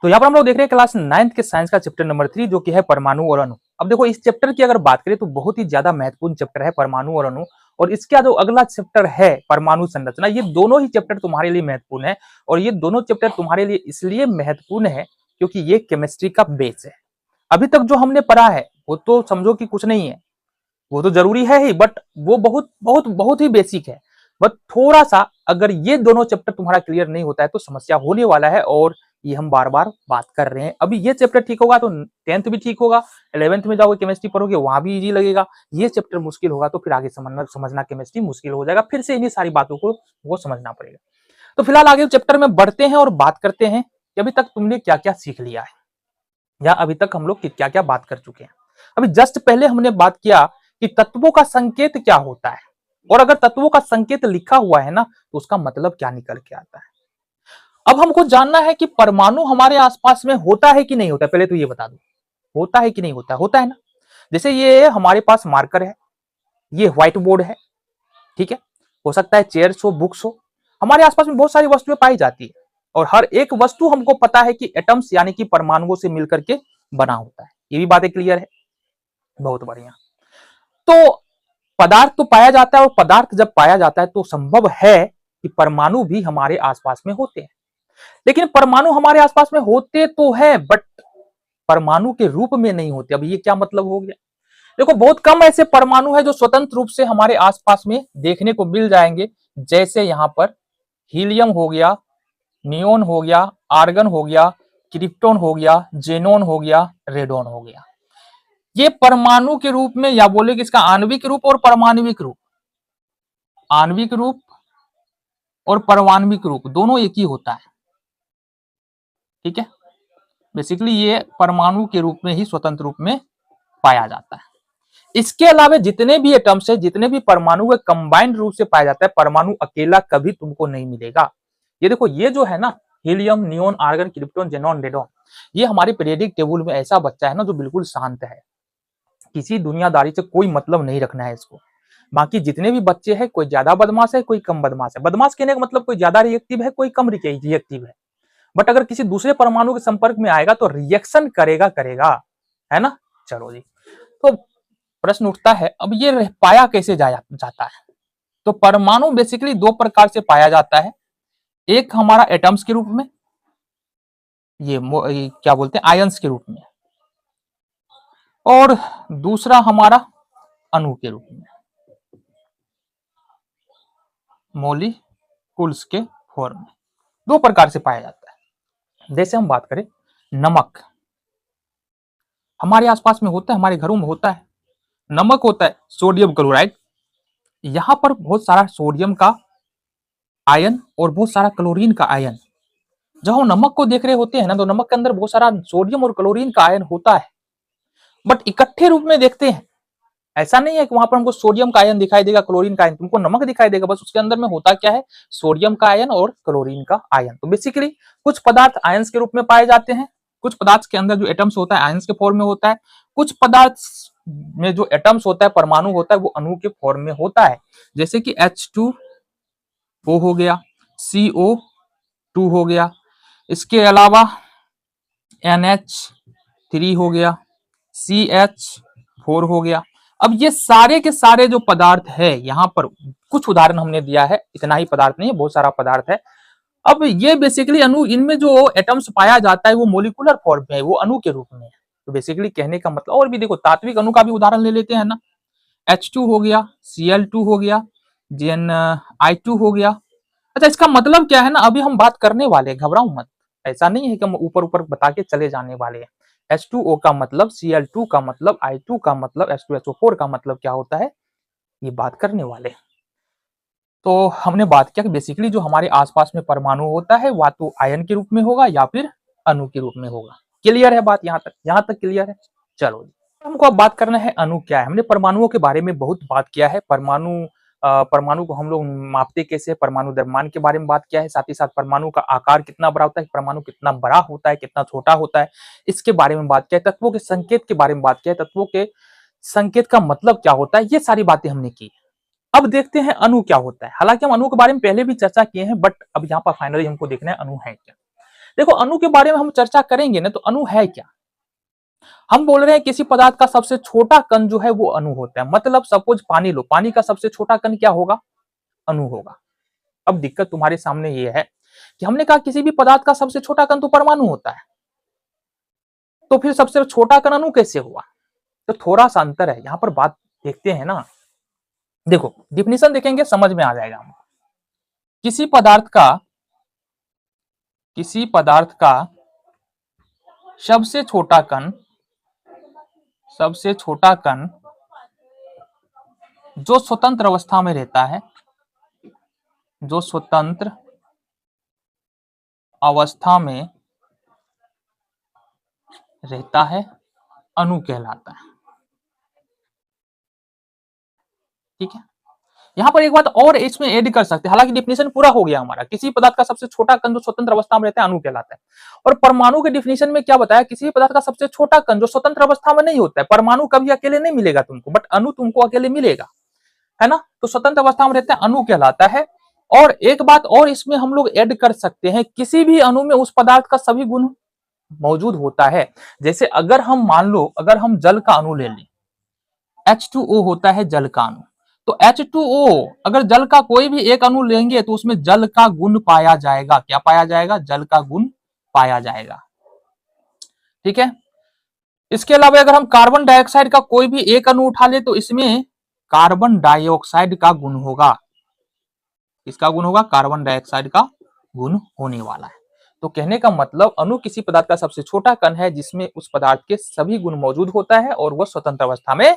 तो यहाँ पर हम लोग देख रहे हैं क्लास 9th के साइंस का चैप्टर नंबर 3 जो कि है परमाणु और अणु। अब देखो इस चैप्टर की अगर बात करें तो बहुत ही ज्यादा महत्वपूर्ण चैप्टर है परमाणु और अणु। और इसका जो अगला चैप्टर है परमाणु संरचना, ये दोनों ही चैप्टर तुम्हारे लिए महत्वपूर्ण है। और ये दोनों चैप्टर तुम्हारे लिए इसलिए महत्वपूर्ण है क्योंकि ये केमिस्ट्री का बेस है। अभी तक जो हमने पढ़ा है वो तो समझो कि कुछ नहीं है, वो तो जरूरी है ही, बट वो बहुत बहुत बहुत ही बेसिक है। बट थोड़ा सा अगर ये दोनों चैप्टर तुम्हारा क्लियर नहीं होता है तो समस्या होने वाला है, और ये हम बार बार बात कर रहे हैं। अभी ये चैप्टर ठीक होगा तो 10th भी ठीक होगा, 11th में जाओगे केमिस्ट्री पढ़ोगे वहां भी इजी लगेगा। ये चैप्टर मुश्किल होगा तो फिर आगे समझना केमिस्ट्री मुश्किल हो जाएगा, फिर से इन्हीं सारी बातों को वो समझना पड़ेगा। तो फिलहाल आगे चैप्टर में बढ़ते हैं और बात करते हैं कि अभी तक तुमने क्या क्या सीख लिया है, या अभी तक हम लोग क्या क्या बात कर चुके हैं। अभी जस्ट पहले हमने बात किया कि तत्वों का संकेत क्या होता है, और अगर तत्वों का संकेत लिखा हुआ है ना तो उसका मतलब क्या निकल के आता है। अब हमको जानना है कि परमाणु हमारे आसपास में होता है कि नहीं होता है। पहले तो ये बता दो, होता है कि नहीं होता है? होता है ना। जैसे ये हमारे पास मार्कर है, ये व्हाइट बोर्ड है, ठीक है, हो सकता है चेयर्स हो, बुक्स हो। हमारे आसपास में बहुत सारी वस्तुएं पाई जाती है, और हर एक वस्तु हमको पता है कि एटम्स यानी कि परमाणुओं से मिलकर के बना होता है। ये भी बातें क्लियर है, बहुत बढ़िया। तो पदार्थ तो पाया जाता है, और पदार्थ जब पाया जाता है तो संभव है कि परमाणु भी हमारे आसपास में होते हैं। लेकिन परमाणु हमारे आसपास में होते तो है, बट परमाणु के रूप में नहीं होते। अब ये क्या मतलब हो गया? देखो बहुत कम ऐसे परमाणु है जो स्वतंत्र रूप से हमारे आसपास में देखने को मिल जाएंगे। जैसे यहां पर हीलियम हो गया, नियोन हो गया, आर्गन हो गया, क्रिप्टोन हो गया, जेनोन हो गया, रेडोन हो गया। ये परमाणु के रूप में, या बोले कि इसका आणविक रूप और परमाणविक रूप, आणविक रूप और परमाणविक रूप दोनों एक ही होता है, ठीक है। बेसिकली ये परमाणु के रूप में ही स्वतंत्र रूप में पाया जाता है। इसके अलावा जितने भी एटम्स है, जितने भी परमाणु है, कंबाइंड रूप से पाया जाता है। परमाणु अकेला कभी तुमको नहीं मिलेगा। ये देखो, ये जो है ना, helium, neon, argon, krypton, xenon, radon, ये हमारे पीरियोडिक टेबल में ऐसा बच्चा है ना जो बिल्कुल शांत है, किसी दुनियादारी से कोई मतलब नहीं रखना है इसको। बाकी जितने भी बच्चे हैं, कोई ज्यादा बदमाश है, कोई कम बदमाश है। बदमाश कहने का मतलब कोई ज्यादा रिएक्टिव है, कोई कम रिएक्टिव है। बट अगर किसी दूसरे परमाणु के संपर्क में आएगा तो रिएक्शन करेगा करेगा, है ना। चलो जी, तो प्रश्न उठता है, अब ये पाया कैसे जाता है? तो परमाणु बेसिकली दो प्रकार से पाया जाता है। एक हमारा एटम्स के रूप में, ये क्या बोलते हैं, आयंस के रूप में, और दूसरा हमारा अणु के रूप में, मॉलिक्यूल्स के फॉर्म में। दो प्रकार से पाया जाता है। जैसे हम बात करें, नमक हमारे आसपास में होता है, हमारे घरों में होता है। नमक होता है सोडियम क्लोराइड, यहां पर बहुत सारा सोडियम का आयन और बहुत सारा क्लोरीन का आयन। जब हम नमक को देख रहे होते हैं ना, तो नमक के अंदर बहुत सारा सोडियम और क्लोरीन का आयन होता है, बट इकट्ठे रूप में देखते हैं। ऐसा नहीं है कि वहां पर हमको सोडियम का आयन दिखाई देगा, क्लोरीन का आयन, तुमको नमक दिखाई देगा, बस उसके अंदर में होता क्या है, सोडियम का आयन और क्लोरीन का आयन। तो बेसिकली कुछ पदार्थ आयंस के रूप में पाए जाते हैं, कुछ पदार्थ के अंदर जो एटम्स होता है आयंस के फॉर्म में होता है, कुछ पदार्थ में जो एटम्स होता है, परमाणु होता है, वो अणु के फॉर्म में होता है। जैसे कि H2O हो गया, CO2 हो गया, इसके अलावा NH3 हो गया, CH4 हो गया। अब ये सारे के सारे जो पदार्थ है, यहाँ पर कुछ उदाहरण हमने दिया है, इतना ही पदार्थ नहीं है, बहुत सारा पदार्थ है। अब ये बेसिकली अणु, इनमें जो एटम्स पाया जाता है वो मोलिकुलर फॉर्म में है, वो अणु के रूप में है। तो बेसिकली कहने का मतलब, और भी देखो तात्विक अणु का भी उदाहरण ले लेते हैं ना, H2 हो गया, Cl2 हो गया, JnI2 हो गया। अच्छा, इसका मतलब क्या है ना, अभी हम बात करने वाले, घबराओ मत। ऐसा नहीं है कि हम ऊपर ऊपर बता के चले जाने वाले हैं। H2O का मतलब, Cl2 का मतलब, I2 का मतलब, H2SO4 का मतलब क्या होता है, ये बात करने वाले। तो हमने बात किया कि बेसिकली जो हमारे आसपास में परमाणु होता है वह तो आयन के रूप में होगा या फिर अणु के रूप में होगा। क्लियर है बात? यहाँ तक क्लियर है। चलो हमको अब बात करना है अणु क्या है। हमने परमाणुओं के बारे में बहुत बात किया है। परमाणु को हम लोग मापते कैसे, परमाणु द्रव्यमान के बारे में बात किया है, साथ ही साथ परमाणु का आकार कितना बड़ा होता है, परमाणु कितना बड़ा होता है, कितना छोटा होता है, इसके बारे में बात किया है। तत्वों के संकेत के बारे में बात किया है, तत्वों के संकेत का मतलब क्या होता है, ये सारी बातें हमने की। अब देखते हैं अणु क्या होता है। हालांकि हम अणु के बारे में पहले भी चर्चा किए हैं, बट अब यहाँ पर फाइनली हमको देखना है अणु है क्या। देखो अणु के बारे में हम चर्चा करेंगे ना, तो अणु है क्या। हम बोल रहे हैं किसी पदार्थ का सबसे छोटा कण जो है वो अणु होता है। मतलब सपोज पानी लो, पानी का सबसे छोटा कण क्या होगा, अणु होगा। अब दिक्कत तुम्हारे सामने ये है कि हमने कहा किसी भी पदार्थ का सबसे छोटा कण तो परमाणु होता है, तो फिर सबसे छोटा कण अणु कैसे हुआ। तो थोड़ा सा अंतर है, यहां पर बात देखते हैं ना। देखो डिफिनेशन देखेंगे समझ में आ जाएगा हमको। किसी पदार्थ का सबसे छोटा कण जो स्वतंत्र अवस्था में रहता है, जो स्वतंत्र अवस्था में रहता है, अणु कहलाता है। ठीक है, यहां पर एक बात और इसमें ऐड कर सकते हैं, हालांकि डिफिनेशन पूरा हो गया हमारा। किसी पदार्थ का सबसे छोटा कण जो स्वतंत्र अवस्था में रहता है, अणु कहलाता है। और परमाणु के डिफिनेशन में क्या बताया, किसी पदार्थ का सबसे छोटा कण जो स्वतंत्र अवस्था में नहीं होता है। परमाणु कभी अकेले नहीं मिलेगा तुमको, बट अणु तुमको अकेले मिलेगा, है ना। तो स्वतंत्र अवस्था में रहता है, अणु कहलाता है। और एक बात और इसमें हम लोग ऐड कर सकते हैं, किसी भी अणु में उस पदार्थ का सभी गुण मौजूद होता है। जैसे अगर हम मान लो, अगर हम जल का अणु ले लें, H2O होता है जल का अणु, तो H2O अगर जल का कोई भी एक अणु लेंगे तो उसमें जल का गुण पाया जाएगा। क्या पाया जाएगा, जल का गुण पाया जाएगा। ठीक है, इसके अलावा अगर हम कार्बन डाइऑक्साइड का कोई भी एक अणु उठा ले तो इसमें कार्बन डाइऑक्साइड का गुण होगा। इसका गुण होगा, कार्बन डाइऑक्साइड का गुण होने वाला है। तो कहने का मतलब अणु किसी पदार्थ का सबसे छोटा कण है जिसमें उस पदार्थ के सभी गुण मौजूद होता है और वह स्वतंत्र अवस्था में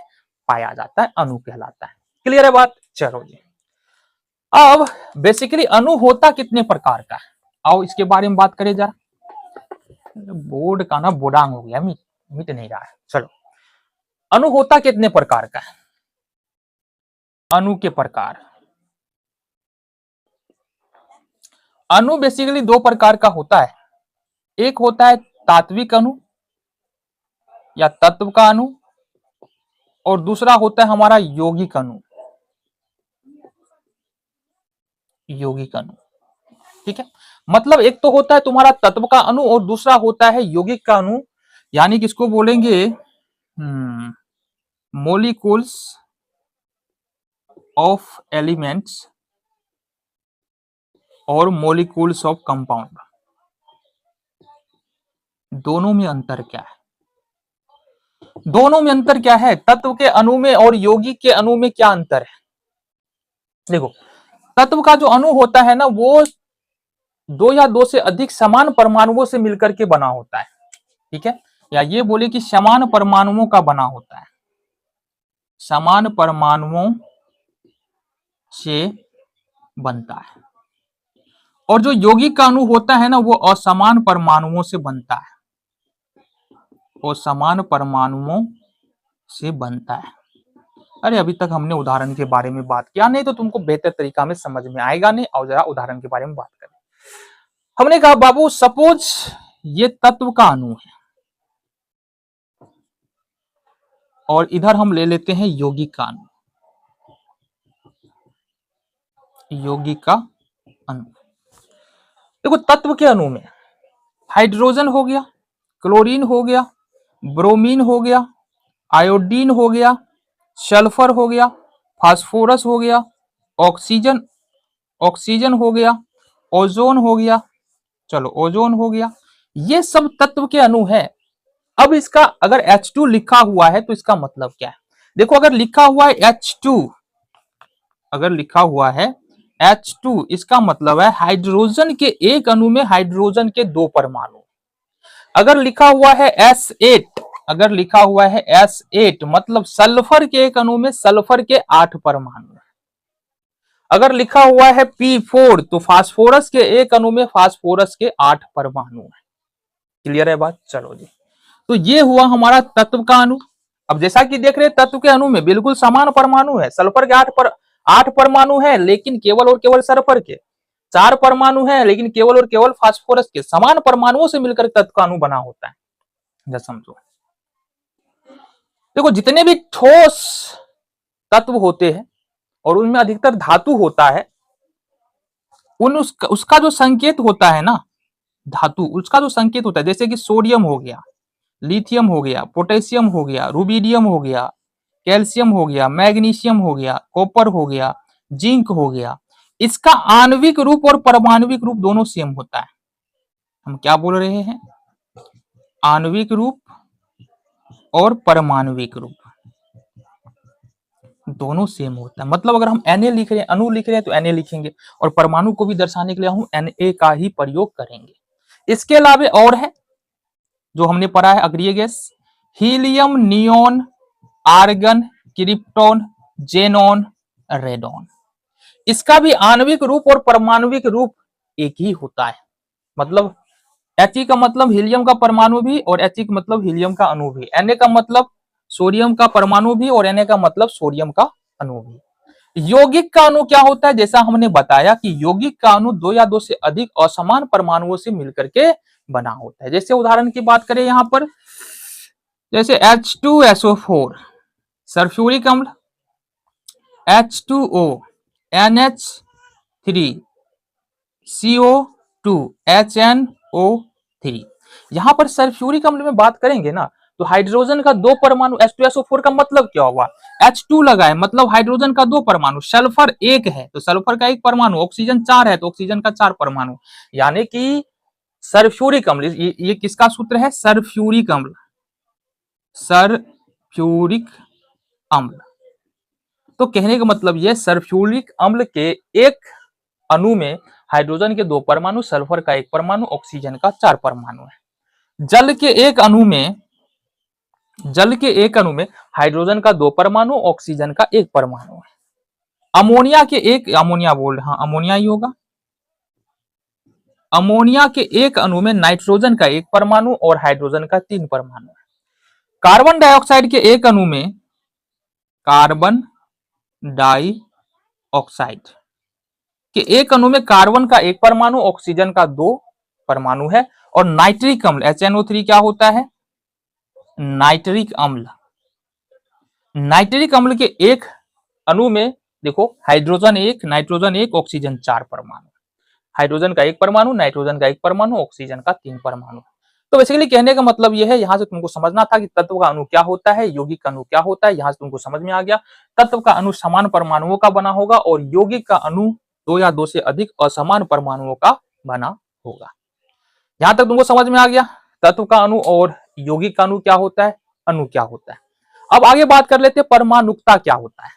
पाया जाता है, अणु कहलाता है। क्लियर है बात। चलो जी, अब बेसिकली अणु होता कितने प्रकार का है, आओ इसके बारे में बात करें जरा। बोर्ड का ना बोडांग हो गया, मिट नहीं रहा है। चलो, अणु होता कितने प्रकार का है। अणु के प्रकार, अणु बेसिकली दो प्रकार का होता है। एक होता है तात्विक अणु या तत्व का अणु, और दूसरा होता है हमारा यौगिक अणु। यौगिक अणु, ठीक है। मतलब एक तो होता है तुम्हारा तत्व का अणु और दूसरा होता है यौगिक का अणु, यानी किसको बोलेंगे, मोलिक्यूल्स ऑफ एलिमेंट्स और मोलिक्यूल्स ऑफ कंपाउंड। दोनों में अंतर क्या है, दोनों में अंतर क्या है, तत्व के अणु में और यौगिक के अणु में क्या अंतर है। देखो तत्व का जो अणु होता है ना, वो दो या दो से अधिक समान परमाणुओं से मिलकर के बना होता है। ठीक है, या ये बोले कि समान परमाणुओं का बना होता है, समान परमाणुओं से बनता है। और जो यौगिक का अणु होता है ना, वो असमान परमाणुओं से बनता है, वो समान परमाणुओं से बनता है। अरे अभी तक हमने उदाहरण के बारे में बात किया नहीं, तो तुमको बेहतर तरीका में समझ में आएगा नहीं। और जरा उदाहरण के बारे में बात करें। हमने कहा बाबू सपोज ये तत्व का अणु है और इधर हम ले लेते हैं यौगिक का अणु। यौगिक का अणु, देखो तत्व के अणु में हाइड्रोजन हो गया, क्लोरीन हो गया, ब्रोमीन हो गया, आयोडीन हो गया, सल्फर हो गया, फास्फोरस हो गया, ऑक्सीजन हो गया, ओजोन हो गया, चलो ओजोन हो गया। ये सब तत्व के अणु है। अब इसका अगर H2 लिखा हुआ है तो इसका मतलब क्या है, देखो अगर लिखा हुआ है H2, अगर लिखा हुआ है H2, इसका मतलब है हाइड्रोजन के एक अणु में हाइड्रोजन के दो परमाणु। अगर लिखा हुआ है S8, अगर लिखा हुआ है S8 मतलब सल्फर के एक अणु में सल्फर के 8 परमाणु। अगर लिखा हुआ है P4 तो फास्फोरस के एक अणु में फास्फोरस के 8 परमाणु है। क्लियर है बात। चलो जी, तो ये हुआ हमारा तत्व का अणु। अब जैसा कि देख रहे हैं तत्व के अणु में बिल्कुल समान परमाणु है, सल्फर के 8 परमाणु है, लेकिन केवल और केवल सल्फर के 4 परमाणु है, लेकिन केवल और केवल फास्फोरस के। समान परमाणुओं से मिलकर तत्व का अणु बना होता है। जैसा समझो, देखो जितने भी ठोस तत्व होते हैं और उनमें अधिकतर धातु होता है, उसका जो संकेत होता है ना, धातु उसका जो संकेत होता है, जैसे कि सोडियम हो गया, लिथियम हो गया, पोटेशियम हो गया, रुबिडियम हो गया, कैल्शियम हो गया, मैग्नीशियम हो गया, कॉपर हो गया, जिंक हो गया, इसका आणविक रूप और परमाणविक रूप दोनों सेम होता है। हम क्या बोल रहे हैं? आणविक रूप और परमाणविक रूप दोनों सेम होता है। मतलब अगर हम Na लिख रहे हैं, अणु लिख रहे हैं, तो Na लिखेंगे, और परमाणु को भी दर्शाने के लिए हम Na का ही प्रयोग करेंगे। इसके अलावा और है जो हमने पढ़ा है अग्रिय gas, helium, neon, argon, krypton, xenon, radon. इसका भी आणविक रूप और परमाणविक रूप एक ही होता है। मतलब He का मतलब हीलियम का परमाणु भी, और He का मतलब हीलियम का अणु भी, Na का मतलब सोडियम का परमाणु भी, और Na का मतलब सोडियम का अणु भी। यौगिक का अणु क्या होता है? जैसा हमने बताया कि यौगिक का अणु दो या दो से अधिक असमान परमाणुओं से मिलकर के बना होता है। जैसे उदाहरण की बात करें यहां पर, जैसे H2SO4 सल्फ्यूरिक अम्ल, H2O, NH3, CO2, HNO3। यहां पर सल्फ्यूरिक अम्ल में बात करेंगे ना, तो हाइड्रोजन का दो परमाणु, H2SO4 का मतलब क्या हुआ? H2 लगाए मतलब हाइड्रोजन का दो परमाणु, सल्फर एक है तो सल्फर का एक परमाणु, ऑक्सीजन 4 है तो ऑक्सीजन का 4 परमाणु। यानी कि सल्फ्यूरिक अम्ल, ये किसका सूत्र है? सल्फ्यूरिक अम्ल, सल्फ्यूरिक अम्ल। तो कहने का मतलब यह सल्फ्यूरिक अम्ल के एक अणु में हाइड्रोजन के दो परमाणु, सल्फर का एक परमाणु, ऑक्सीजन का 4 परमाणु है। जल के एक अणु में हाइड्रोजन का दो परमाणु, ऑक्सीजन का एक परमाणु है। अमोनिया ही होगा। अमोनिया के एक अणु में नाइट्रोजन का एक परमाणु और हाइड्रोजन का 3 परमाणु है। कार्बन डाइऑक्साइड के एक अणु में कार्बन डाइऑक्साइड के एक अणु में कार्बन का एक परमाणु, ऑक्सीजन का 2 परमाणु है। और नाइट्रिक अम्ल HNO3 क्या होता है? नाइट्रिक अम्ल। नाइट्रिक अम्ल के एक अणु में देखो हाइड्रोजन 1, नाइट्रोजन 1, ऑक्सीजन 4 परमाणु, हाइड्रोजन का एक परमाणु, नाइट्रोजन का एक परमाणु, ऑक्सीजन का 3 परमाणु। तो बेसिकली कहने का मतलब यह है, यहां से तुमको समझना था कि तत्व का अणु क्या होता है, यौगिक का अणु क्या होता है। यहां से तुमको समझ में आ गया, तत्व का अणु समान परमाणुओं का बना होगा और यौगिक का अणु दो या दो से अधिक असमान परमाणुओं का बना होगा। यहां तक तुमको समझ में आ गया तत्व का अणु और यौगिक का अणु क्या होता है, अणु क्या होता है। अब आगे बात कर लेते हैं परमाणुकता क्या होता है।